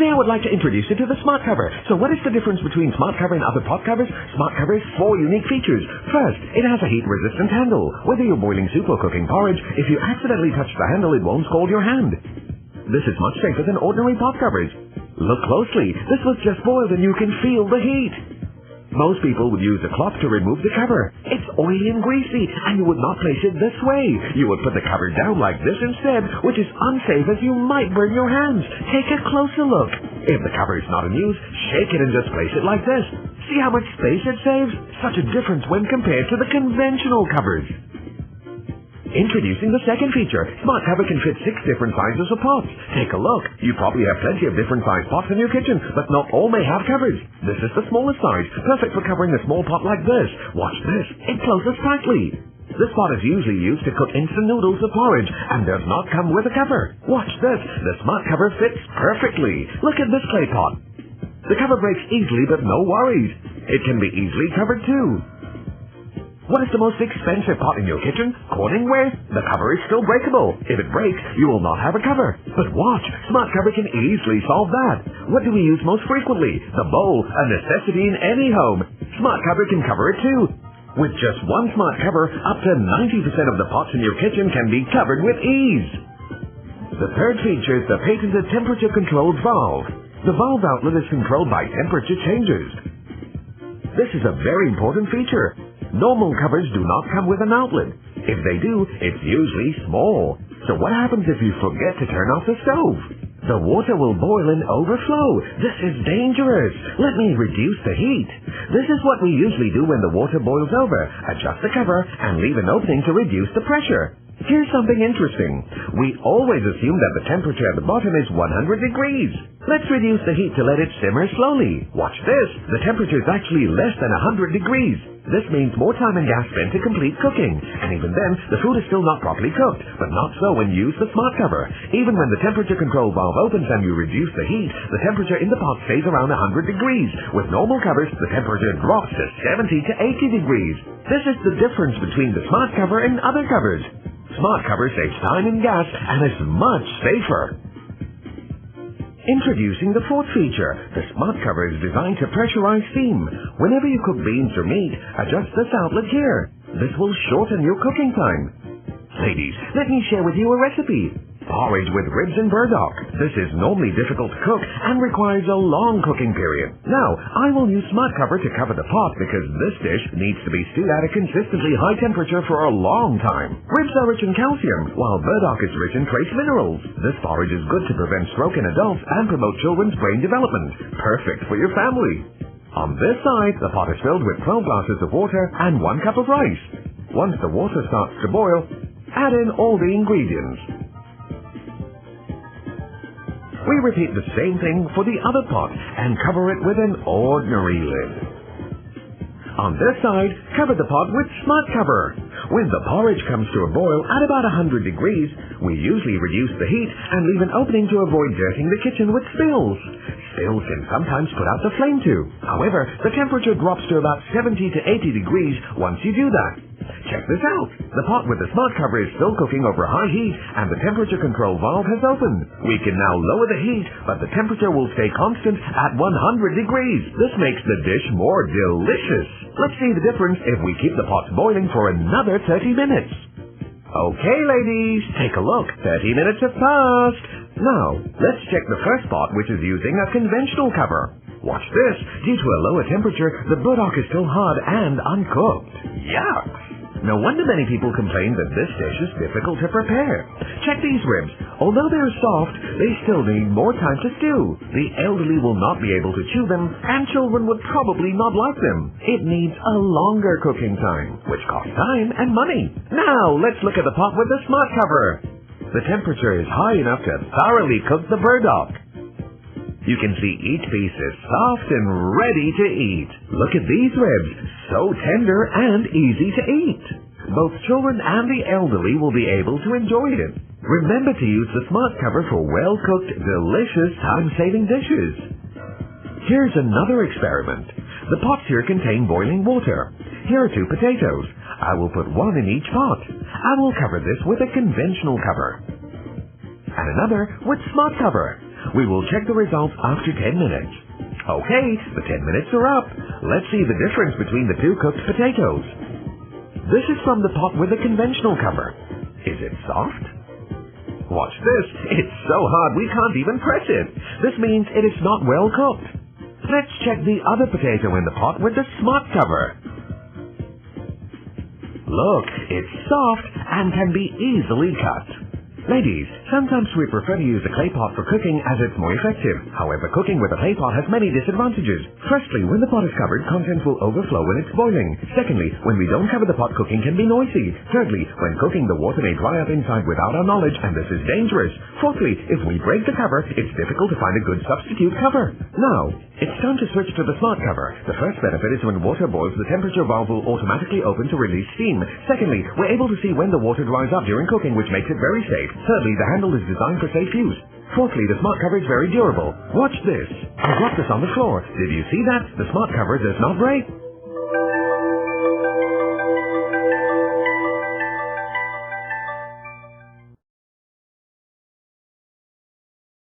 Today I would like to introduce you to the Smart Cover. So what is the difference between Smart Cover and other pot covers? Smart Cover has 4 unique features. First, it has a heat-resistant handle. Whether you're boiling soup or cooking porridge, if you accidentally touch the handle, it won't scald your hand. This is much safer than ordinary pot covers. Look closely. This was just boiled and you can feel the heat. Most people would use a cloth to remove the cover. It's oily and greasy, and you would not place it this way. You would put the cover down like this instead, which is unsafe as you might burn your hands. Take a closer look. If the cover is not in use, shake it and just place it like this. See how much space it saves? Such a difference when compared to the conventional covers. Introducing the second feature. Smart Cover can fit 6 different sizes of pots. Take a look. You probably have plenty of different sized pots in your kitchen, but not all may have covers. This is the smallest size, perfect for covering a small pot like this. Watch this. It closes tightly. This pot is usually used to cook instant noodles or porridge and does not come with a cover. Watch this. The Smart Cover fits perfectly. Look at this clay pot. The cover breaks easily, but no worries. It can be easily covered too. What is the most expensive pot in your kitchen? Corningware? The cover is still breakable. If it breaks, you will not have a cover. But watch, Smart Cover can easily solve that. What do we use most frequently? The bowl, a necessity in any home. Smart Cover can cover it too. With just one Smart Cover, up to 90% of the pots in your kitchen can be covered with ease. The third feature is the patented temperature-controlled valve. The valve outlet is controlled by temperature changes. This is a very important feature. Normal covers do not come with an outlet. If they do, it's usually small. So what happens if you forget to turn off the stove? The water will boil and overflow. This is dangerous. Let me reduce the heat. This is what we usually do when the water boils over. Adjust the cover and leave an opening to reduce the pressure. Here's something interesting. We always assume that the temperature at the bottom is 100 degrees. Let's reduce the heat to let it simmer slowly. Watch this. The temperature is actually less than 100 degrees. This means more time and gas spent to complete cooking. And even then, the food is still not properly cooked. But not so when you use the Smart Cover. Even when the temperature control valve opens and you reduce the heat, the temperature in the pot stays around 100 degrees. With normal covers, the temperature drops to 70 to 80 degrees. This is the difference between the Smart Cover and other covers. Smart Cover saves time and gas and is much safer. Introducing the fourth feature. The Smart Cover is designed to pressurize steam. Whenever you cook beans or meat, adjust this outlet here. This will shorten your cooking time. Ladies, let me share with you a recipe. Porridge with ribs and burdock. This is normally difficult to cook and requires a long cooking period. Now, I will use Smart Cover to cover the pot because this dish needs to be stewed at a consistently high temperature for a long time. Ribs are rich in calcium, while burdock is rich in trace minerals. This porridge is good to prevent stroke in adults and promote children's brain development. Perfect for your family. On this side, the pot is filled with 12 glasses of water and 1 cup of rice. Once the water starts to boil, add in all the ingredients. We repeat the same thing for the other pot and cover it with an ordinary lid. On this side, cover the pot with Smart Cover. When the porridge comes to a boil at about 100 degrees, we usually reduce the heat and leave an opening to avoid dirtying the kitchen with spills. Spills can sometimes put out the flame too. However, the temperature drops to about 70 to 80 degrees once you do that. Check this out. The pot with the Smart Cover is still cooking over high heat and the temperature control valve has opened. We can now lower the heat, but the temperature will stay constant at 100 degrees. This makes the dish more delicious. Let's see the difference if we keep the pot boiling for another 30 minutes. Okay, ladies, take a look. 30 minutes have passed. Now, let's check the first pot, which is using a conventional cover. Watch this. Due to a lower temperature, the burdock is still hard and uncooked. Yuck! No wonder many people complain that this dish is difficult to prepare. Check these ribs. Although they're soft, they still need more time to stew. The elderly will not be able to chew them, and children would probably not like them. It needs a longer cooking time, which costs time and money. Now, let's look at the pot with the Smart Cover. The temperature is high enough to thoroughly cook the burdock. You can see each piece is soft and ready to eat. Look at these ribs, so tender and easy to eat. Both children and the elderly will be able to enjoy it. Remember to use the Smart Cover for well-cooked, delicious, time-saving dishes. Here's another experiment. The pots here contain boiling water. Here are 2 potatoes. I will put 1 in each pot. I will cover this with a conventional cover. And another with Smart Cover. We will check the results after 10 minutes. Okay, the 10 minutes are up. Let's see the difference between the two cooked potatoes. This is from the pot with a conventional cover. Is it soft? Watch this. It's so hard we can't even press it. This means it is not well cooked. Let's check the other potato in the pot with the smart cover. Look, it's soft and can be easily cut. Ladies, sometimes we prefer to use a clay pot for cooking as it's more effective. However, cooking with a clay pot has many disadvantages. Firstly, when the pot is covered, contents will overflow when it's boiling. Secondly, when we don't cover the pot, cooking can be noisy. Thirdly, when cooking, the water may dry up inside without our knowledge, and this is dangerous. Fourthly, if we break the cover, it's difficult to find a good substitute cover. Now, it's time to switch to the smart cover. The first benefit is when water boils, the temperature valve will automatically open to release steam. Secondly, we're able to see when the water dries up during cooking, which makes it very safe. Thirdly, the handle is designed for safe use. Fourthly, the smart cover is very durable. Watch this. I dropped this on the floor. Did you see that? The smart cover does not break.